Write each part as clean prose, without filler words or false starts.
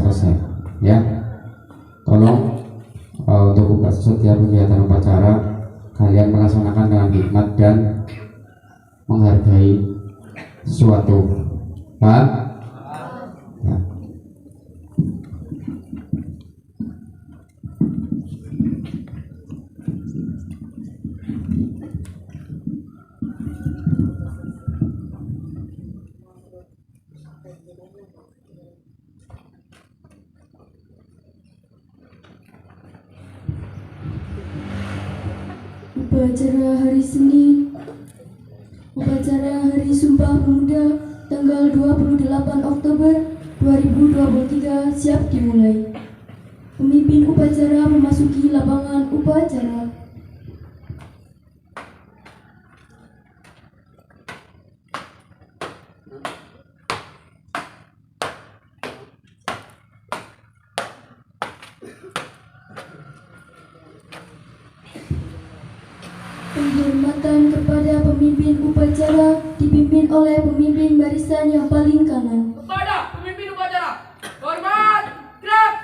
selesai. Ya, tolong untuk setiap kegiatan upacara kalian melaksanakan dengan hikmat dan menghargai sesuatu. Paham? Ya. Upacara hari Senin, upacara Hari Sumpah Pemuda tanggal 28 Oktober 2023 siap dimulai. Pemimpin upacara memasuki lapangan upacara. Penghormatan kepada pemimpin upacara dipimpin oleh pemimpin barisan yang paling kanan. Kepada pemimpin upacara, hormat, gerak,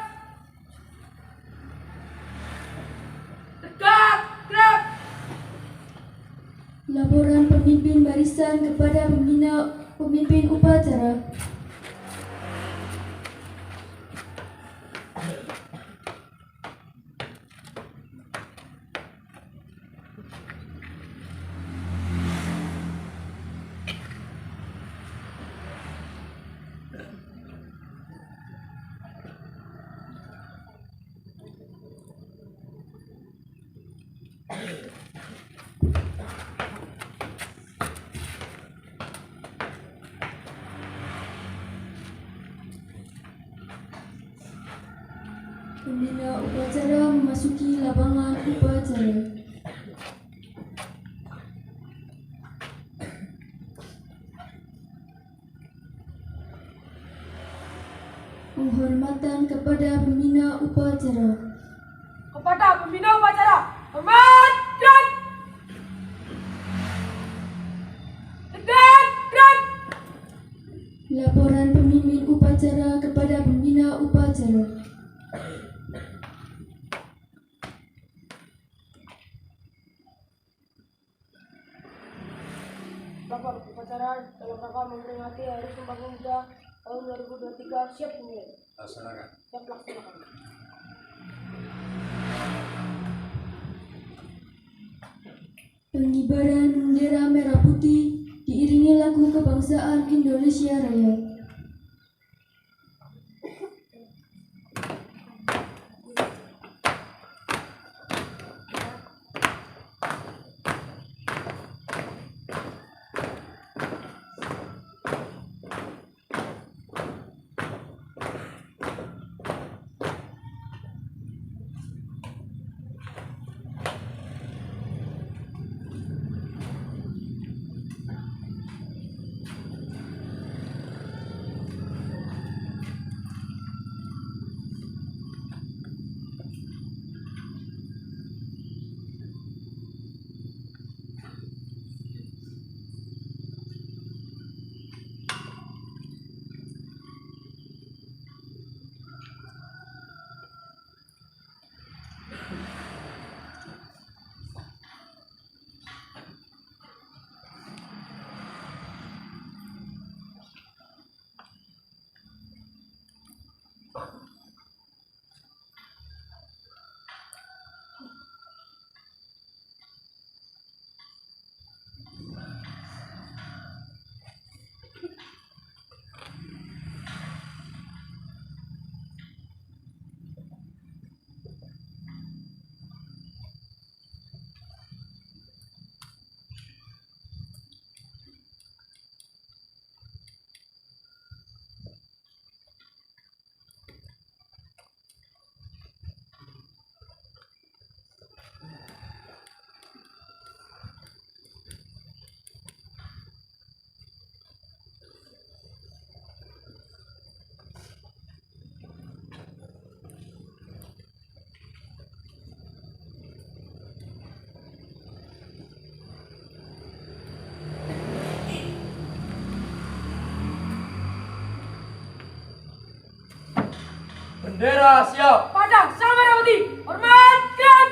tegak, gerak. Laporan pemimpin barisan kepada pemimpin upacara. Pembina upacara memasuki lapangan upacara. Penghormatan kepada pembina upacara. Kepada pembina upacara, hormat, gerak, tegak, gerak. Laporan pemimpin upacara kepada pembina upacara. Bapak upacara dalam rangka memperingati Hari Sumpah Pemuda tahun 2023 siap dimulai. Laksanakan. Siap laksanakan. Pengibaran bendera merah putih diiringi lagu kebangsaan Indonesia Raya. Bendera siap. Padang sama Merawati. Hormat gerak.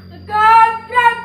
Tegak gerak.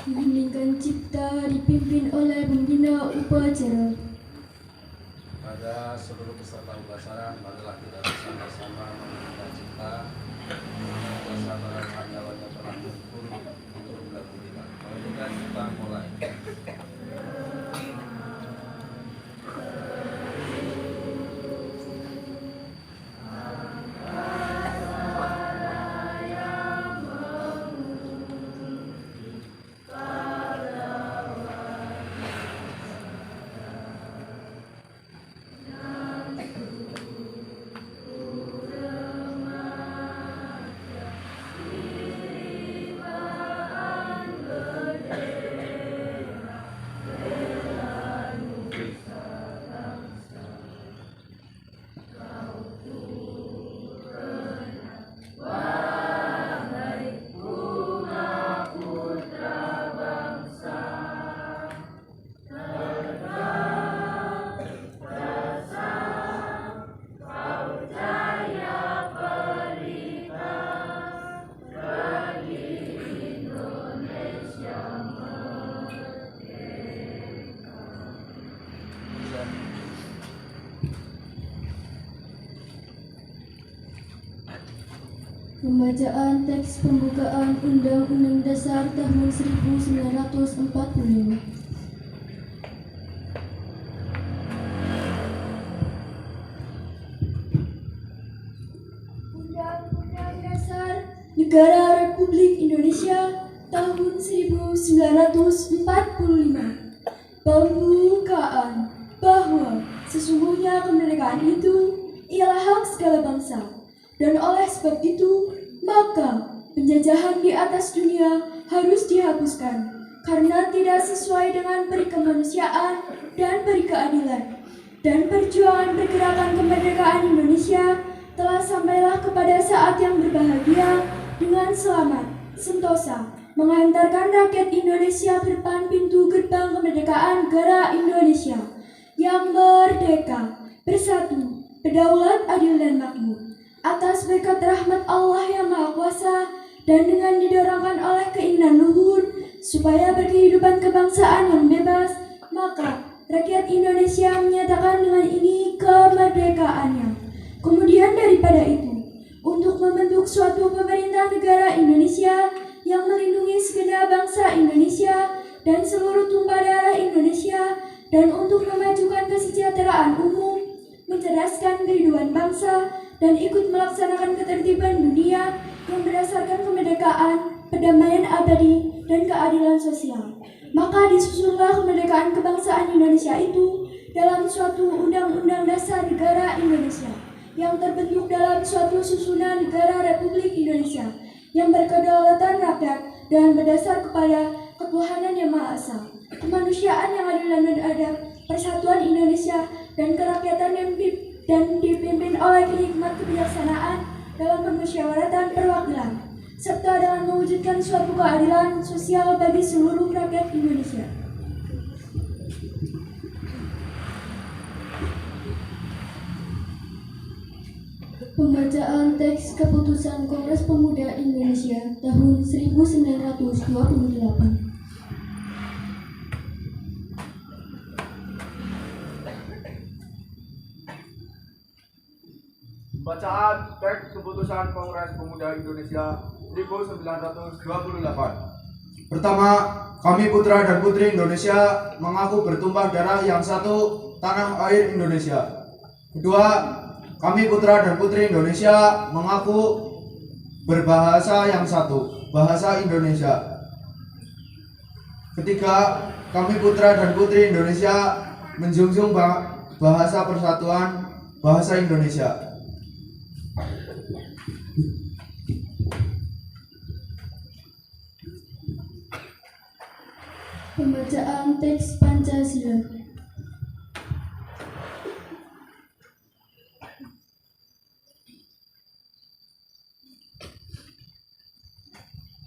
Mengheningkan cipta dipimpin oleh pembina upacara. Pada seluruh peserta upacara, marilah kita bersama-sama mengeningkan cipta kesabaran pahlawan yang telah gugur untuk berlaku kita. Mengeningkan cipta mulai. Pembacaan teks pembukaan Undang-Undang Dasar tahun 1945. Undang-Undang Dasar Negara Republik Indonesia tahun 1945. Pembukaan bahwa sesungguhnya kemerdekaan itu ialah hak segala bangsa, dan oleh sebab itu maka penjajahan di atas dunia harus dihapuskan karena tidak sesuai dengan peri kemanusiaan dan peri keadilan. Dan perjuangan pergerakan kemerdekaan Indonesia telah sampailah kepada saat yang berbahagia dengan selamat, sentosa, menghantarkan rakyat Indonesia ke depan pintu gerbang kemerdekaan negara Indonesia yang merdeka, bersatu, berdaulat, adil dan makmur. Atas berkat rahmat Allah yang Maha Kuasa dan dengan didorongkan oleh keinginan luhur supaya berkehidupan kebangsaan yang bebas, maka rakyat Indonesia menyatakan dengan ini kemerdekaannya. Kemudian daripada itu, untuk membentuk suatu pemerintah negara Indonesia yang melindungi segenap bangsa Indonesia dan seluruh tumpah darah Indonesia, dan untuk memajukan kesejahteraan umum, mencerdaskan kehidupan bangsa, dan ikut melaksanakan ketertiban dunia yang berdasarkan kemerdekaan, perdamaian abadi, dan keadilan sosial. Maka disusunlah kemerdekaan kebangsaan Indonesia itu dalam suatu Undang-Undang Dasar Negara Indonesia yang terbentuk dalam suatu susunan negara Republik Indonesia yang berkedaulatan rakyat dan berdasar kepada ketuhanan yang Maha Esa, kemanusiaan yang adil dan beradab, persatuan Indonesia, dan kerakyatan yang dipimpin oleh hikmat kebijaksanaan dalam permusyawaratan perwakilan, serta dengan mewujudkan suatu keadilan sosial bagi seluruh rakyat Indonesia. Pembacaan teks keputusan Kongres Pemuda Indonesia tahun 1928. Bacaan teks keputusan Kongres Pemuda Indonesia 1928. Pertama, kami putra dan putri Indonesia mengaku bertumpah darah yang satu, tanah air Indonesia. Kedua, kami putra dan putri Indonesia mengaku berbahasa yang satu, bahasa Indonesia. Ketiga, kami putra dan putri Indonesia menjunjung bahasa persatuan, bahasa Indonesia. Pembacaan teks Pancasila.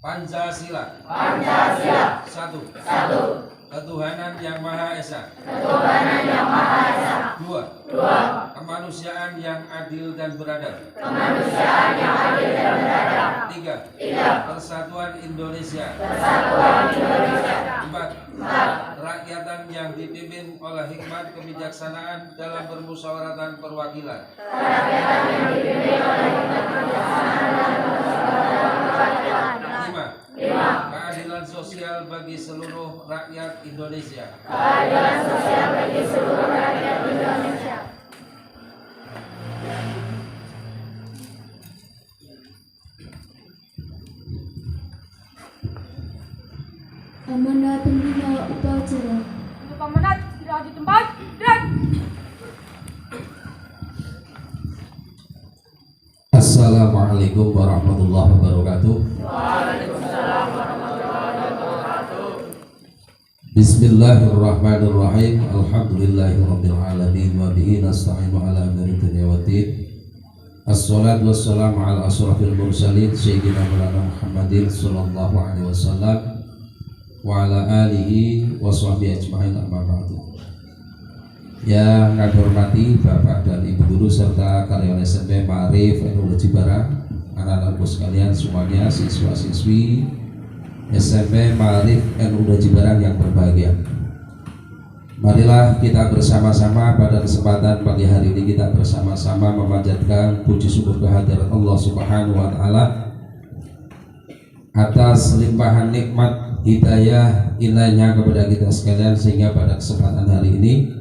Pancasila. Satu. Ketuhanan yang Maha Esa. Dua. Kemanusiaan yang adil dan beradab. Tiga. Persatuan Indonesia. Empat. Kerakyatan yang dipimpin oleh hikmat kebijaksanaan dalam permusyawaratan perwakilan. Lima. Keadilan sosial bagi seluruh rakyat Indonesia. Amanat pembina upacara. Untuk amanat tidak di tempat. Dan Assalamualaikum warahmatullahi wabarakatuh. Bismillahirrahmanirrahim. Alhamdulillahirabbil alamin wa bihi nasta'inu ala umuri dunya waddin. Assalatu wassalamu ala asrafil mursalin sayyidina Muhammadin sallallahu alaihi wasallam wa ala alihi wa sahbihi ajma'in, amma ba'du. Yang kami hormati Bapak dan Ibu guru serta karyawan SMP Ma'arif NU Cibarang, anak-anakku sekalian semuanya, siswa-siswi SMP Ma'arif NU Cibarang yang berbahagia. Marilah kita bersama-sama pada kesempatan pagi hari ini kita bersama-sama memanjatkan puji syukur kehadirat Allah Subhanahu wa taala atas limpahan nikmat hidayah ilahnya kepada kita sekalian, sehingga pada kesempatan hari ini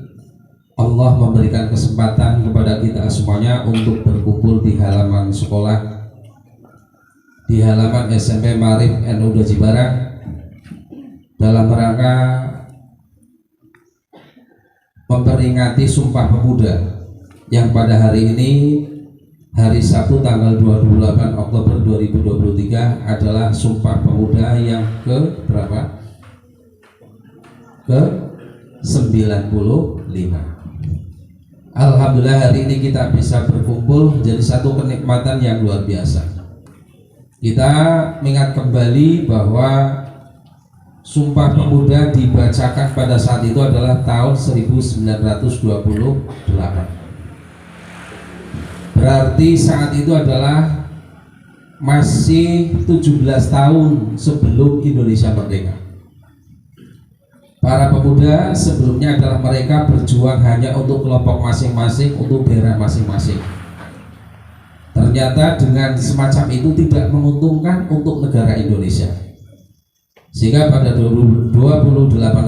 Allah memberikan kesempatan kepada kita semuanya untuk berkumpul di halaman sekolah, di halaman SMP Ma'arif NU Cibarang, dalam rangka memperingati Sumpah Pemuda yang pada hari ini, hari Sabtu tanggal 28 Oktober 2023 adalah Sumpah Pemuda yang ke berapa? Ke 95. Alhamdulillah hari ini kita bisa berkumpul menjadi satu kenikmatan yang luar biasa. Kita mengingat kembali bahwa Sumpah Pemuda dibacakan pada saat itu adalah tahun 1928. Berarti saat itu adalah masih 17 tahun sebelum Indonesia merdeka. Para pemuda sebelumnya adalah mereka berjuang hanya untuk kelompok masing-masing, untuk daerah masing-masing. Ternyata dengan semacam itu tidak menguntungkan untuk negara Indonesia. Sehingga pada 28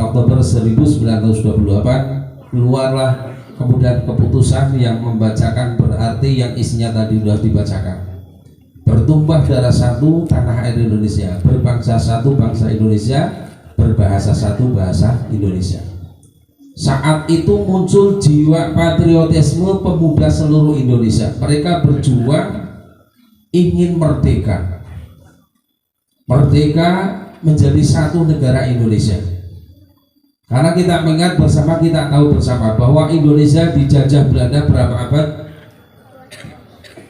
Oktober 1928 keluarlah kemudian keputusan yang membacakan, berarti yang isinya tadi sudah dibacakan. Bertumpah darah satu tanah air Indonesia, berbangsa satu bangsa Indonesia, berbahasa satu bahasa Indonesia. Saat itu muncul jiwa patriotisme pemuda seluruh Indonesia. Mereka berjuang ingin merdeka. Merdeka menjadi satu negara Indonesia. Karena kita mengingat bersama, kita tahu bersama bahwa Indonesia dijajah Belanda berapa abad?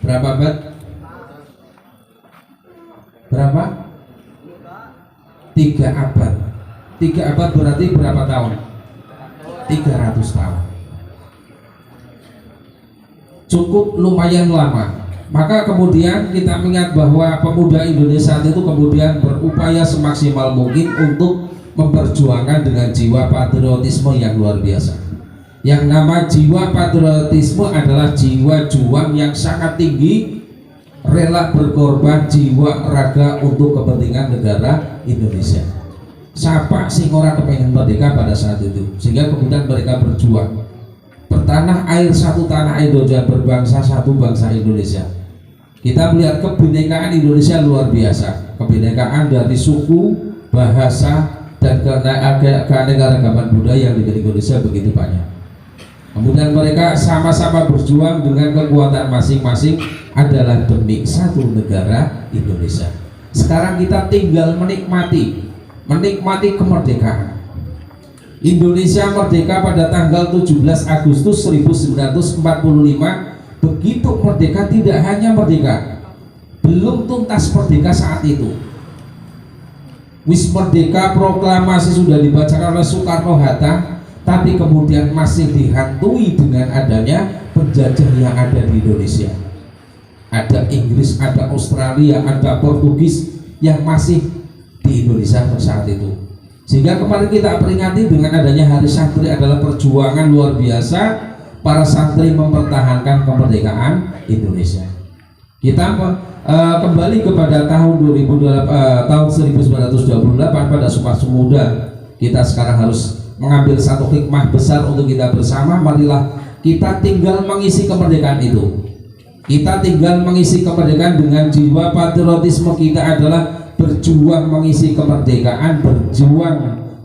Berapa abad? Berapa? 3 abad. 3 abad berarti berapa tahun? 300 tahun. Cukup lumayan lama. Maka kemudian kita mengingat bahwa pemuda Indonesia itu kemudian berupaya semaksimal mungkin untuk memperjuangkan dengan jiwa patriotisme yang luar biasa. Yang nama jiwa patriotisme adalah jiwa juang yang sangat tinggi, rela berkorban jiwa raga untuk kepentingan negara Indonesia. Siapa sih orang kepengen merdeka pada saat itu? Sehingga kemudian mereka berjuang bertanah air satu tanah Indonesia, berbangsa satu bangsa Indonesia. Kita melihat kebinekaan Indonesia luar biasa. Kebinekaan dari suku, bahasa, dan keanekaragaman budaya yang dimiliki Indonesia begitu banyak. Kemudian mereka sama-sama berjuang dengan kekuatan masing-masing adalah demi satu negara Indonesia. Sekarang kita tinggal menikmati kemerdekaan. Indonesia merdeka pada tanggal 17 Agustus 1945. Begitu merdeka, tidak hanya merdeka, belum tuntas merdeka saat itu. Wis merdeka, proklamasi sudah dibacakan oleh Soekarno-Hatta, tapi kemudian masih dihantui dengan adanya penjajah yang ada di Indonesia. Ada Inggris, ada Australia, ada Portugis yang masih di Indonesia pada saat itu. Sehingga kemarin kita peringati dengan adanya Hari Santri adalah perjuangan luar biasa para santri mempertahankan kemerdekaan Indonesia. Kita kembali kepada tahun 1928 pada Sumpah Pemuda. Kita sekarang harus mengambil satu hikmah besar untuk kita bersama. Marilah kita tinggal mengisi kemerdekaan itu. Kita tinggal mengisi kemerdekaan dengan jiwa patriotisme kita adalah berjuang mengisi kemerdekaan, berjuang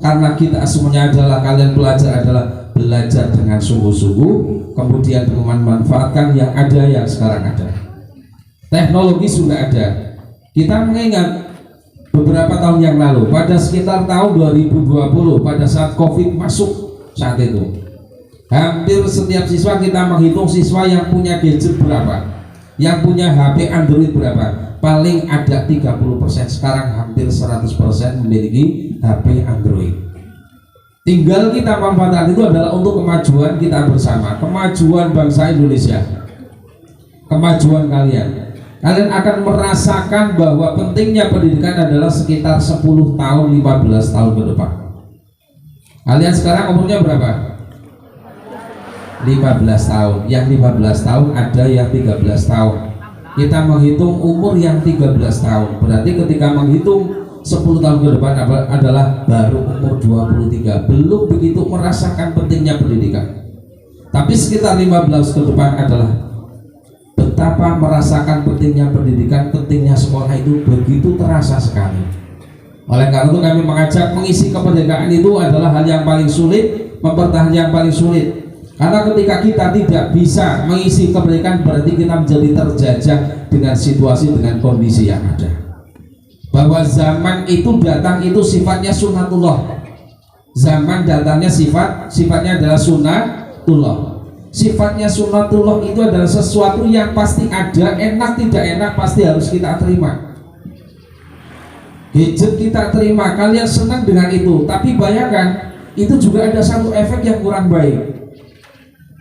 karena kita semuanya adalah, kalian pelajar adalah belajar dengan sungguh-sungguh, kemudian memanfaatkan yang ada, yang sekarang ada. Teknologi sudah ada. Kita mengingat beberapa tahun yang lalu, pada sekitar tahun 2020, pada saat COVID masuk saat itu, hampir setiap siswa kita menghitung siswa yang punya gadget berapa, yang punya HP Android berapa. Paling ada 30%, sekarang hampir 100% memiliki HP Android. Tinggal kita manfaatkan itu adalah untuk kemajuan kita bersama, kemajuan bangsa Indonesia, kemajuan kalian. Kalian akan merasakan bahwa pentingnya pendidikan adalah sekitar 10 tahun, 15 tahun ke depan. Kalian sekarang umurnya berapa? 15 tahun. Yang 15 tahun ada yang 13 tahun. Kita menghitung umur yang 13 tahun. Berarti ketika menghitung 10 tahun ke depan adalah baru umur 23, belum begitu merasakan pentingnya pendidikan. Tapi sekitar 15 ke depan adalah betapa merasakan pentingnya pendidikan, pentingnya sekolah itu begitu terasa sekali. Oleh karena itu kami mengajak mengisi kemerdekaan itu adalah hal yang paling sulit, mempertahankan yang paling sulit. Karena ketika kita tidak bisa mengisi kemerdekaan berarti kita menjadi terjajah dengan situasi, dengan kondisi yang ada. Bahwa zaman itu datang itu sifatnya sunnatullah. Zaman datangnya sifatnya adalah sunnatullah. Sifatnya sunnatullah itu adalah sesuatu yang pasti ada, enak tidak enak pasti harus kita terima. Gadget kita terima, kalian senang dengan itu, tapi bayangkan itu juga ada satu efek yang kurang baik.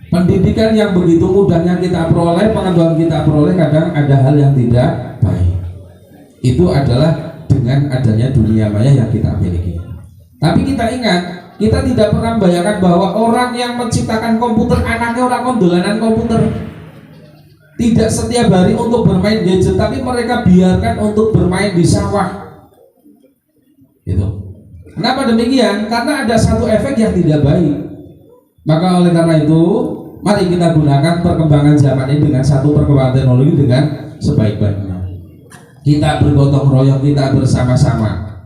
Pendidikan yang begitu mudahnya kita peroleh, pengetahuan kita peroleh, kadang ada hal yang tidak baik. Itu adalah dengan adanya dunia maya yang kita miliki. Tapi kita ingat, kita tidak pernah membayangkan bahwa orang yang menciptakan komputer, anaknya orang dolanan komputer. Tidak setiap hari untuk bermain gadget, tapi mereka biarkan untuk bermain di sawah. Gitu. Kenapa demikian? Karena ada satu efek yang tidak baik. Maka oleh karena itu, mari kita gunakan perkembangan zaman ini dengan satu perkembangan teknologi dengan sebaik-baiknya. Kita bergotong royong, kita bersama-sama.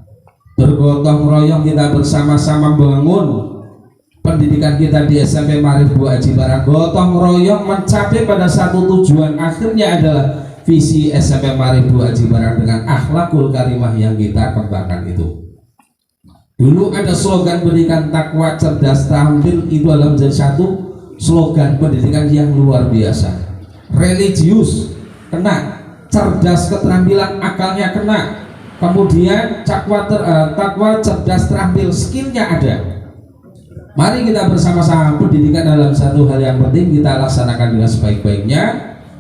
Bergotong royong kita bersama-sama membangun pendidikan kita di SMP Maarif Bu Haji Barang. Gotong royong mencapai pada satu tujuan akhirnya adalah visi SMP Maarif Bu Haji Barang dengan akhlakul karimah yang kita kembangkan itu. Dulu ada slogan pendidikan takwa cerdas tampil, itu adalah menjadi satu slogan pendidikan yang luar biasa. Religius kena, cerdas keterampilan akalnya kena, kemudian takwa cerdas terampil skillnya ada. Mari kita bersama-sama, pendidikan dalam satu hal yang penting kita laksanakan dengan sebaik-baiknya.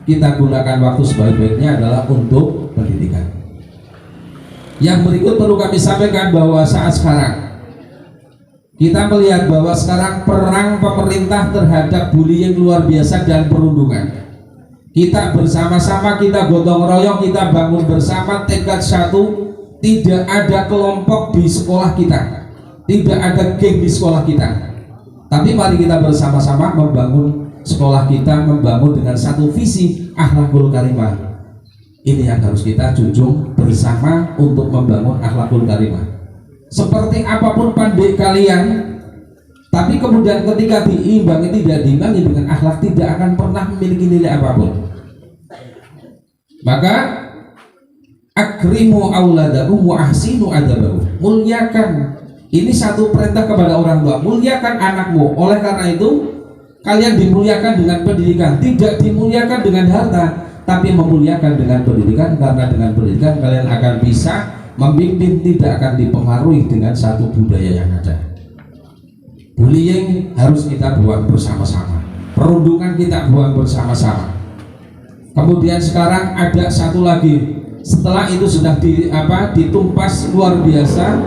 Kita gunakan waktu sebaik-baiknya adalah untuk pendidikan. Yang berikut perlu kami sampaikan bahwa saat sekarang kita melihat bahwa sekarang perang pemerintah terhadap bullying luar biasa dan perundungan. Kita bersama-sama, kita gotong royong, kita bangun bersama tekad satu. Tidak ada kelompok di sekolah kita, tidak ada geng di sekolah kita. Tapi mari kita bersama-sama membangun sekolah kita, membangun dengan satu visi akhlakul karimah. Ini yang harus kita junjung bersama untuk membangun akhlakul karimah. Seperti apapun pandai kalian, tapi kemudian ketika diimbangi, tidak diimbangi dengan akhlak, tidak akan pernah memiliki nilai apapun. Maka akrimu auladakum wa ahsinu adabahu. Muliakan, ini satu perintah kepada orang tua, muliakan anakmu. Oleh karena itu kalian dimuliakan dengan pendidikan, tidak dimuliakan dengan harta, tapi memuliakan dengan pendidikan. Karena dengan pendidikan kalian akan bisa membimbing, tidak akan dipengaruhi dengan satu budaya yang ada. Bullying harus kita buang bersama-sama, perundungan kita buang bersama-sama. Kemudian sekarang ada satu lagi, setelah itu sudah ditumpas luar biasa,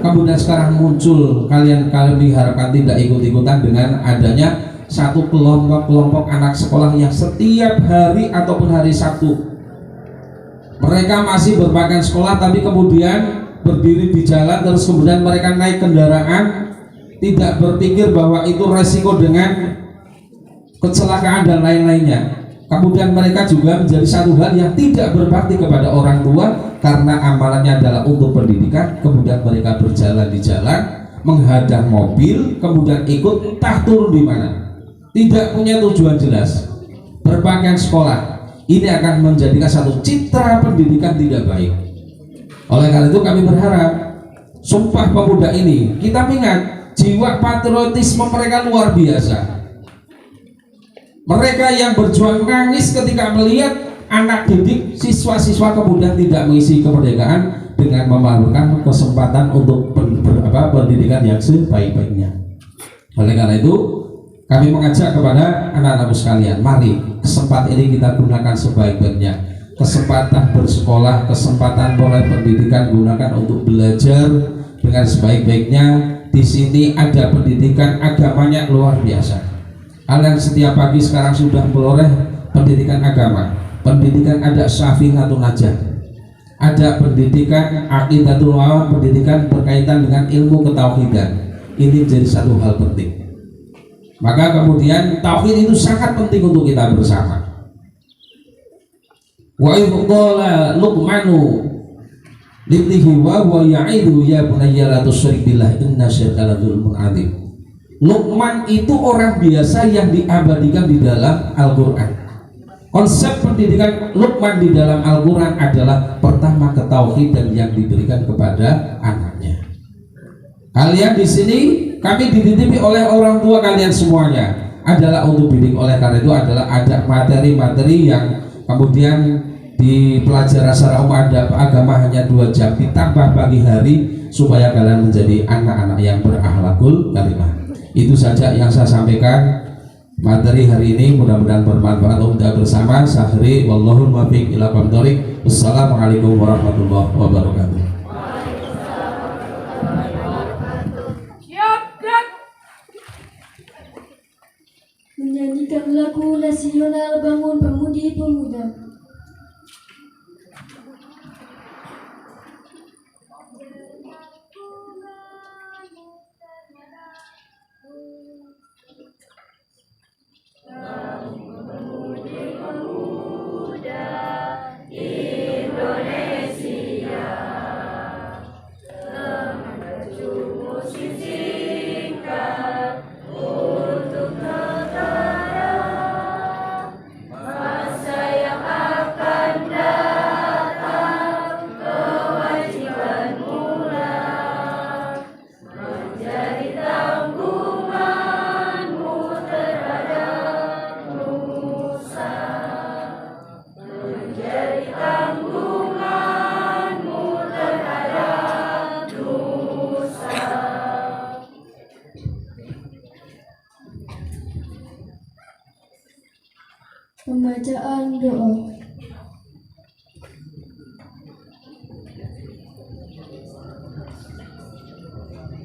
kemudian sekarang muncul, kalian diharapkan tidak ikut-ikutan dengan adanya satu kelompok-kelompok anak sekolah yang setiap hari ataupun hari Sabtu mereka masih berpakaian sekolah, tapi kemudian berdiri di jalan, terus kemudian mereka naik kendaraan, tidak berpikir bahwa itu resiko dengan kecelakaan dan lain-lainnya. Kemudian mereka juga menjadi satu hal yang tidak berbakti kepada orang tua, karena amalannya adalah untuk pendidikan. Kemudian mereka berjalan di jalan, menghadang mobil, kemudian ikut entah turun di mana, tidak punya tujuan jelas, berpakaian sekolah. Ini akan menjadikan satu citra pendidikan tidak baik. Oleh karena itu kami berharap Sumpah Pemuda ini, kita ingat jiwa patriotisme mereka luar biasa. Mereka yang berjuang nangis ketika melihat anak didik, siswa-siswa kemudian tidak mengisi kemerdekaan dengan memerlukan kesempatan untuk pendidikan yang sebaik-baiknya. Oleh karena itu kami mengajak kepada anak-anakku sekalian, mari kesempatan ini kita gunakan sebaik-baiknya. Kesempatan bersekolah, kesempatan mulai pendidikan, gunakan untuk belajar dengan sebaik-baiknya. Di sini ada pendidikan agamanya luar biasa. Kalian setiap pagi sekarang sudah memperoleh pendidikan agama, pendidikan ada Syafi'atun Najah, ada pendidikan Aqidatul Ulama, pendidikan berkaitan dengan ilmu ketauhidan. Ini jadi satu hal penting. Maka kemudian tauhid itu sangat penting untuk kita bersama. Wa idh qala Luqmanu libnihi wa huwa ya'idu ya bunayya la tusyrik billah inna syirka la dzulmun adzim. Luqman itu orang biasa yang diabadikan di dalam Al-Qur'an. Konsep pendidikan Luqman di dalam Al-Qur'an adalah pertama ketauhidan yang diberikan kepada anaknya. Kalian di sini kami dititipi oleh orang tua kalian semuanya adalah untuk bidik, oleh karena itu adalah ada materi-materi yang kemudian di pelajaran secara umum ada agama hanya 2 jam ditambah pagi hari supaya kalian menjadi anak-anak yang berakhlakul karimah. Itu saja yang saya sampaikan materi hari ini, mudah-mudahan bermanfaat untuk kita bersama. Sahri wallahul muwaffiq ila aqwamit thoriq. Wassalamualaikum warahmatullahi wabarakatuh. Menyanyikan lagu nasional Bangun Pemudi Pemuda. Pembacaan doa.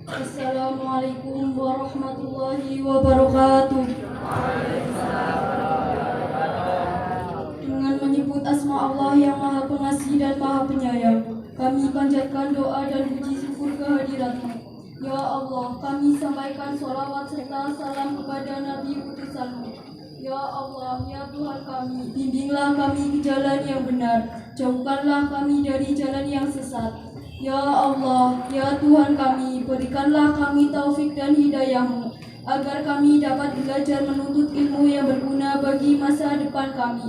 Assalamualaikum warahmatullahi wabarakatuh. Dengan menyebut asma Allah yang Maha Pengasih dan Maha Penyayang, kami panjatkan doa dan puji syukur kehadirat-Mu. Ya Allah, kami sampaikan sholawat serta salam kepada Nabi utusan-Mu. Ya Allah, ya Tuhan kami, bimbinglah kami ke jalan yang benar, jauhkanlah kami dari jalan yang sesat. Ya Allah, ya Tuhan kami, berikanlah kami taufik dan hidayah-Mu, agar kami dapat belajar menuntut ilmu yang berguna bagi masa depan kami.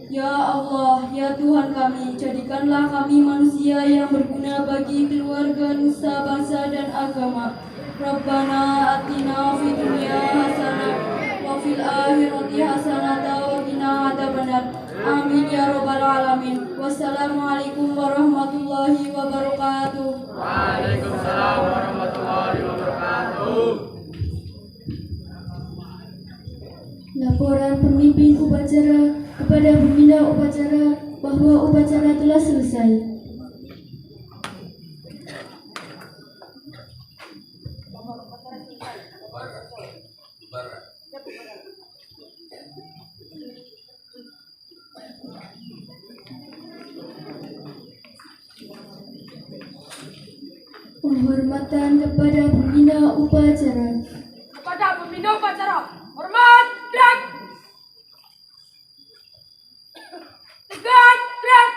Ya Allah, ya Tuhan kami, jadikanlah kami manusia yang berguna bagi keluarga, nusa, bangsa, dan agama. Rabbana atina fid dunya hasanah wa fil akhirati hasanah wa qina adzabannar. Amin ya rabbal alamin. Wassalamualaikum warahmatullahi wabarakatuh. Waalaikumsalam warahmatullahi wabarakatuh. Laporan pemimpin upacara kepada pembina upacara bahwa upacara telah selesai. Penghormatan kepada pembina upacara. Kepada pembina upacara, hormat dan tegak dan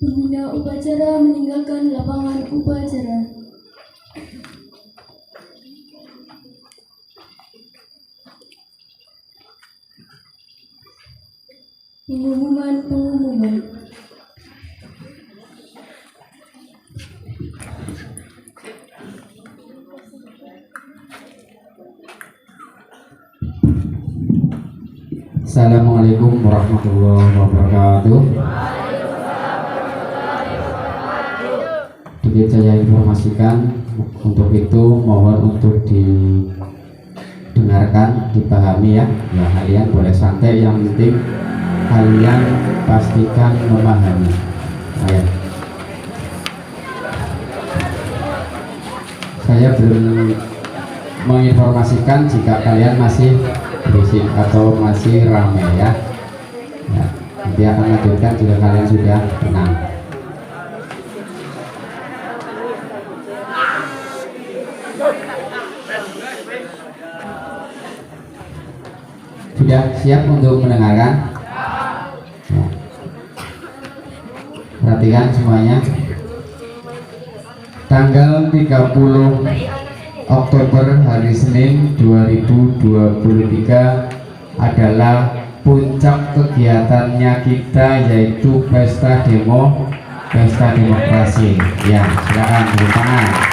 Pembina upacara meninggalkan lapangan upacara. Pengumuman. Assalamualaikum warahmatullahi wabarakatuh. Sedikit saya informasikan, untuk itu mohon untuk didengarkan, dipahami ya. Ya, kalian boleh santai, yang penting kalian pastikan memahami. Ayo. Saya belum menginformasikan jika kalian masih berisik atau masih ramai ya. Ya, nanti akan lanjutkan jika kalian sudah tenang. Sudah siap untuk mendengarkan? Ya. diperhatikan semuanya. Tanggal 30 Oktober hari Senin 2023 adalah puncak kegiatannya kita, yaitu pesta demokrasi. Ya, silakan tepuk tangan.